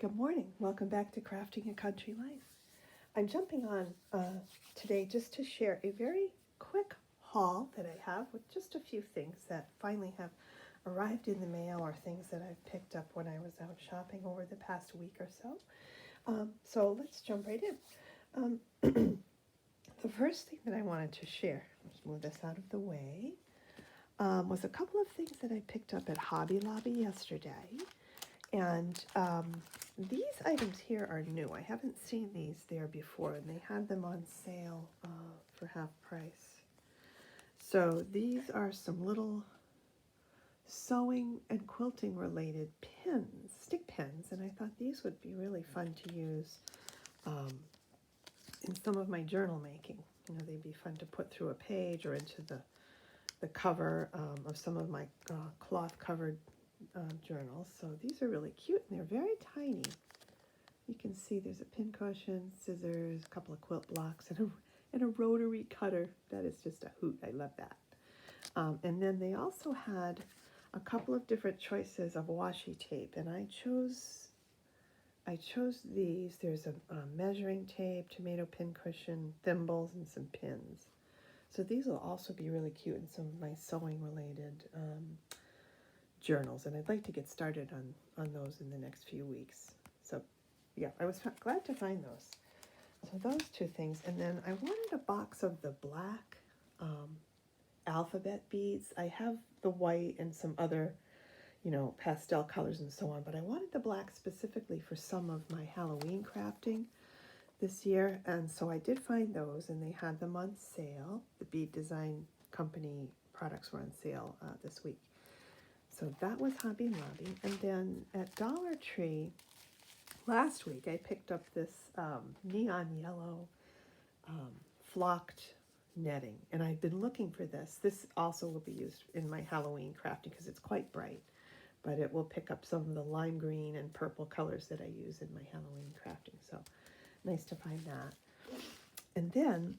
Good morning. Welcome back to Crafting a Country Life. I'm jumping on today just to share a very quick haul that I have with just a few things that finally have arrived in the mail or things that I've picked up when I was out shopping over the past week or so. So let's jump right in. The first thing that I wanted to share, let's move this out of the way, was a couple of things that I picked up at Hobby Lobby yesterday. And these items here are new. I haven't seen these there before, and they had them on sale for half price. So these are some little sewing and quilting related pins, stick pins, and I thought these would be really fun to use in some of my journal making. You know, they'd be fun to put through a page or into the cover of some of my cloth covered journals. So these are really cute, and they're very tiny. You can see there's a pin cushion, scissors, a couple of quilt blocks, and a rotary cutter. That is just a hoot. I love that. And then they also had a couple of different choices of washi tape, and I chose these. There's a measuring tape, tomato pin cushion, thimbles, and some pins. So these will also be really cute in some of my sewing related journals, and I'd like to get started on those in the next few weeks. So yeah, I was glad to find those. So those two things, and then I wanted a box of the black alphabet beads. I have the white and some other, you know, pastel colors and so on, but I wanted the black specifically for some of my Halloween crafting this year, and so I did find those, and they had them on sale. The Bead Design Company products were on sale this week. So that was Hobby Lobby. And then at Dollar Tree, last week I picked up this neon yellow flocked netting. And I've been looking for this. This also will be used in my Halloween crafting because it's quite bright. But it will pick up some of the lime green and purple colors that I use in my Halloween crafting. So nice to find that. And then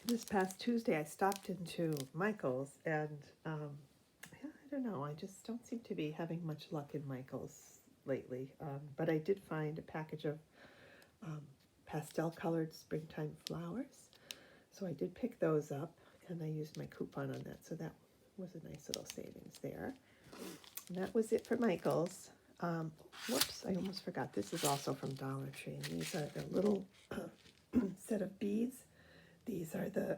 this past Tuesday I stopped into Michael's, and I don't know, I just don't seem to be having much luck in Michael's lately, but I did find a package of pastel colored springtime flowers, so I did pick those up, and I used my coupon on that, so that was a nice little savings there. And that was it for Michael's. Whoops, I almost forgot, this is also from Dollar Tree, and these are the little set of beads. These are the,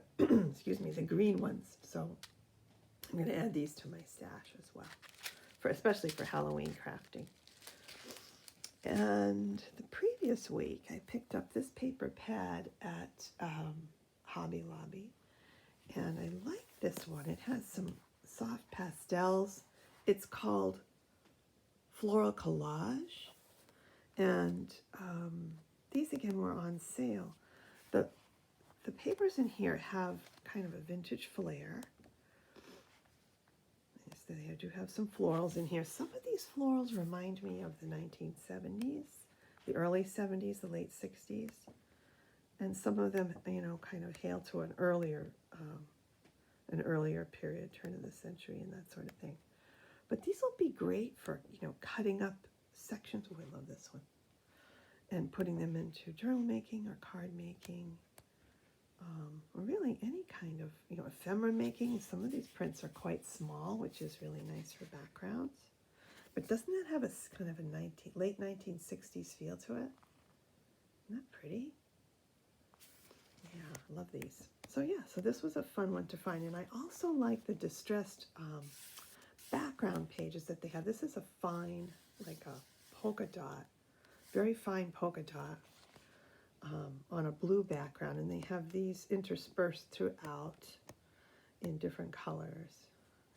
excuse me, the green ones, so I'm going to add these to my stash as well, especially for Halloween crafting. And the previous week, I picked up this paper pad at Hobby Lobby, and I like this one. It has some soft pastels. It's called Floral Collage, and these again were on sale. The papers in here have kind of a vintage flair. They do have some florals in here. Some of these florals remind me of the 1970s, the early 70s, the late 60s. And some of them, you know, kind of hail to an earlier period, turn of the century and that sort of thing. But these will be great for, you know, cutting up sections. Oh, I love this one. And putting them into journal making or card making. Or really any kind of, you know, ephemera making. Some of these prints are quite small, which is really nice for backgrounds. But doesn't that have a kind of a late 1960s feel to it? Isn't that pretty? Yeah, I love these. So yeah, so this was a fun one to find. And I also like the distressed background pages that they have. This is a fine, like a polka dot, very fine polka dot. On a blue background, and they have these interspersed throughout in different colors.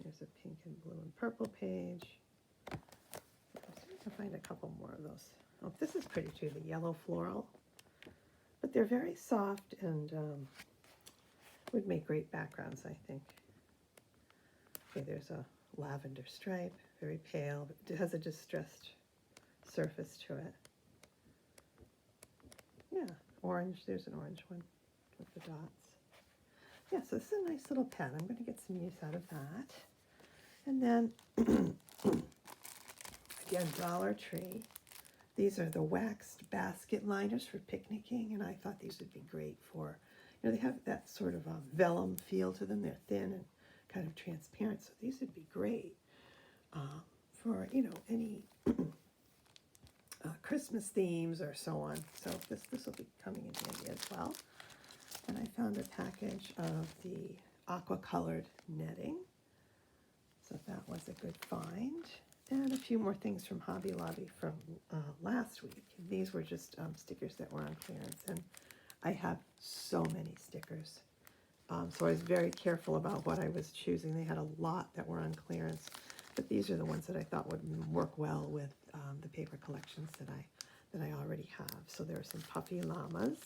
There's a pink and blue and purple page. I'm trying to find a couple more of those. Oh, this is pretty too, the yellow floral. But they're very soft and would make great backgrounds, I think. Okay, there's a lavender stripe, very pale, but it has a distressed surface to it. Yeah, orange, there's an orange one with the dots. Yeah, so this is a nice little pen. I'm going to get some use out of that. And then, again, Dollar Tree. These are the waxed basket liners for picnicking, and I thought these would be great for, they have that sort of vellum feel to them. They're thin and kind of transparent, so these would be great for, any Christmas themes or so on. So this will be coming in handy as well. And I found a package of the aqua colored netting. So that was a good find. And a few more things from Hobby Lobby from last week. These were just stickers that were on clearance. And I have so many stickers. So I was very careful about what I was choosing. They had a lot that were on clearance. But these are the ones that I thought would work well with the paper collections that I already have. So there are some puffy llamas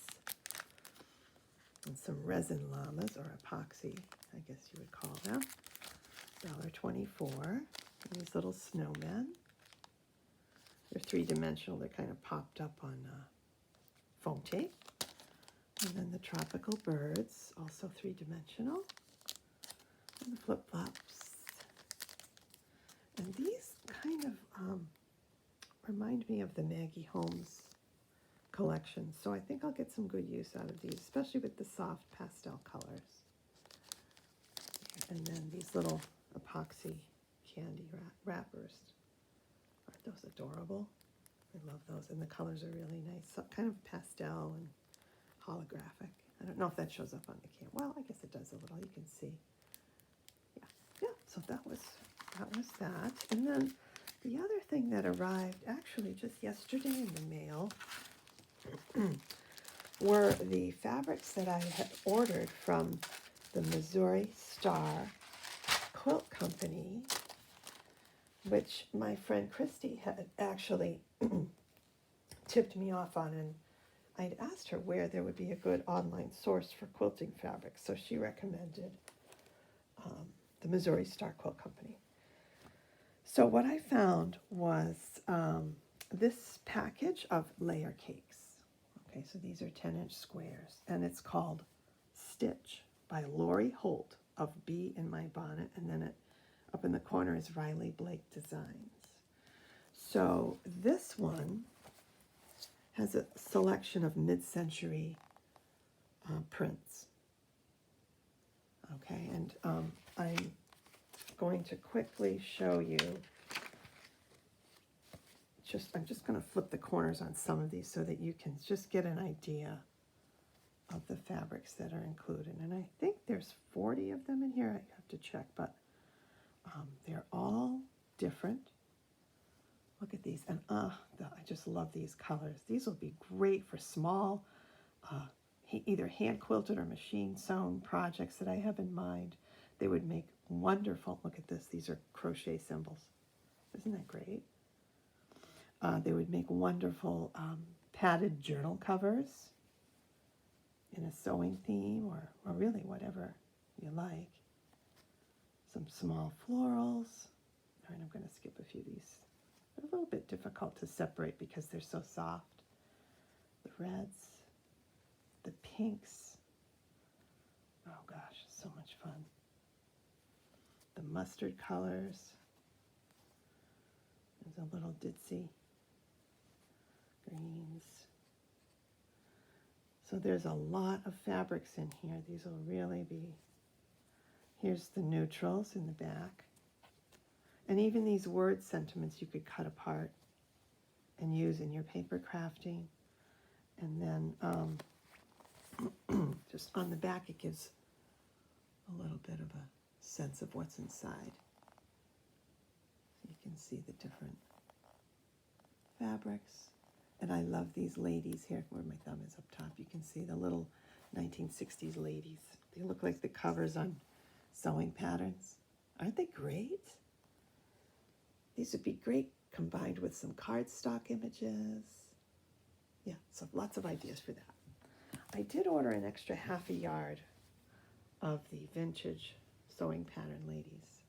and some resin llamas, or epoxy, I guess you would call them. $1.24. These little snowmen. They're three-dimensional. They're kind of popped up on foam tape. And then the tropical birds, also three-dimensional. And the flip-flops. And these kind of remind me of the Maggie Holmes collection. So I think I'll get some good use out of these, especially with the soft pastel colors. And then these little epoxy candy wrappers. Aren't those adorable? I love those. And the colors are really nice. So kind of pastel and holographic. I don't know if that shows up on the camera. Well, I guess it does a little. You can see. Yeah. So that was that. And then the other thing that arrived actually just yesterday in the mail were the fabrics that I had ordered from the Missouri Star Quilt Company, which my friend Christy had actually tipped me off on, and I'd asked her where there would be a good online source for quilting fabrics, so she recommended the Missouri Star Quilt Company. So what I found was this package of layer cakes. Okay, so these are 10-inch squares, and it's called Stitch by Lori Holt of Bee in My Bonnet, and then up in the corner is Riley Blake Designs. So this one has a selection of mid-century prints. Okay, and I'm going to quickly show you. I'm just going to flip the corners on some of these so that you can just get an idea of the fabrics that are included. And I think there's 40 of them in here. I have to check, but they're all different. Look at these, and I just love these colors. These will be great for small, either hand quilted or machine sewn projects that I have in mind. They would make wonderful, look at this, these are crochet symbols. Isn't that great? They would make wonderful padded journal covers in a sewing theme, or really whatever you like. Some small florals. All right, I'm going to skip a few of these. They're a little bit difficult to separate because they're so soft. The reds, the pinks. Oh gosh, so much fun. The mustard colors. There's a little ditzy. Greens. So there's a lot of fabrics in here. These will really be, here's the neutrals in the back. And even these word sentiments you could cut apart and use in your paper crafting. And then just on the back it gives a little bit of a sense of what's inside. You can see the different fabrics. And I love these ladies here, where my thumb is up top. You can see the little 1960s ladies. They look like the covers on sewing patterns. Aren't they great? These would be great combined with some cardstock images. Yeah, so lots of ideas for that. I did order an extra half a yard of the vintage sewing pattern ladies.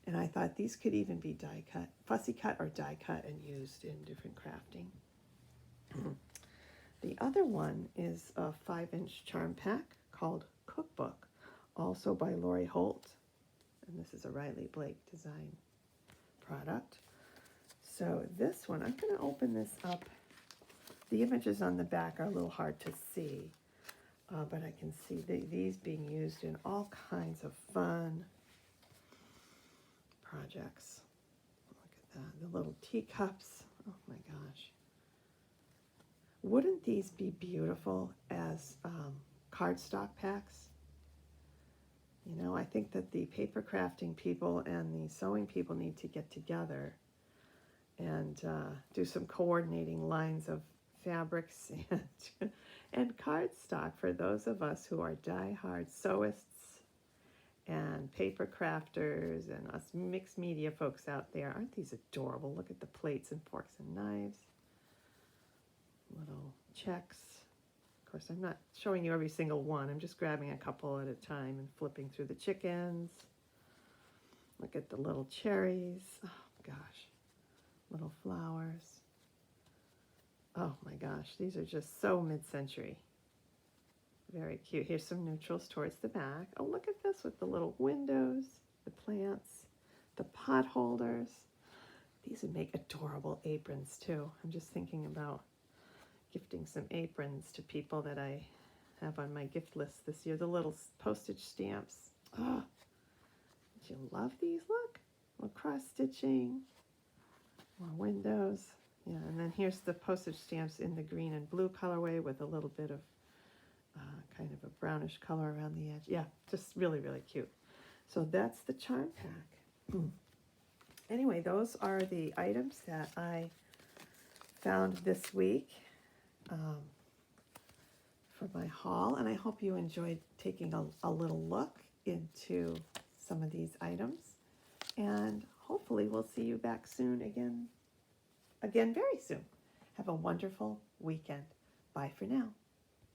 And I thought these could even be die cut, fussy cut or die cut, and used in different crafting. The other one is a 5-inch charm pack called Cookbook, also by Lori Holt. And this is a Riley Blake design product. So this one, I'm going to open this up. The images on the back are a little hard to see, but I can see these being used in all kinds of fun projects. Look at that, the little teacups. Oh my gosh. Wouldn't these be beautiful as cardstock packs? You know, I think that the paper crafting people and the sewing people need to get together and do some coordinating lines of fabrics and cardstock for those of us who are die-hard sewists and paper crafters and us mixed media folks out there. Aren't these adorable? Look at the plates and forks and knives. Little checks. Of course, I'm not showing you every single one. I'm just grabbing a couple at a time and flipping through the chickens. Look at the little cherries. Oh, gosh. Little flowers. Oh, my gosh. These are just so mid-century. Very cute. Here's some neutrals towards the back. Oh, look at this with the little windows, the plants, the pot holders. These would make adorable aprons, too. I'm just thinking about gifting some aprons to people that I have on my gift list this year. The little postage stamps. Oh, do you love these? Look, little cross stitching, more windows. Yeah, and then here's the postage stamps in the green and blue colorway with a little bit of kind of a brownish color around the edge. Yeah, just really, really cute. So that's the charm pack. Anyway, those are the items that I found this week for my haul, and I hope you enjoyed taking a little look into some of these items, and hopefully we'll see you back soon again very soon. Have a wonderful weekend. Bye for now.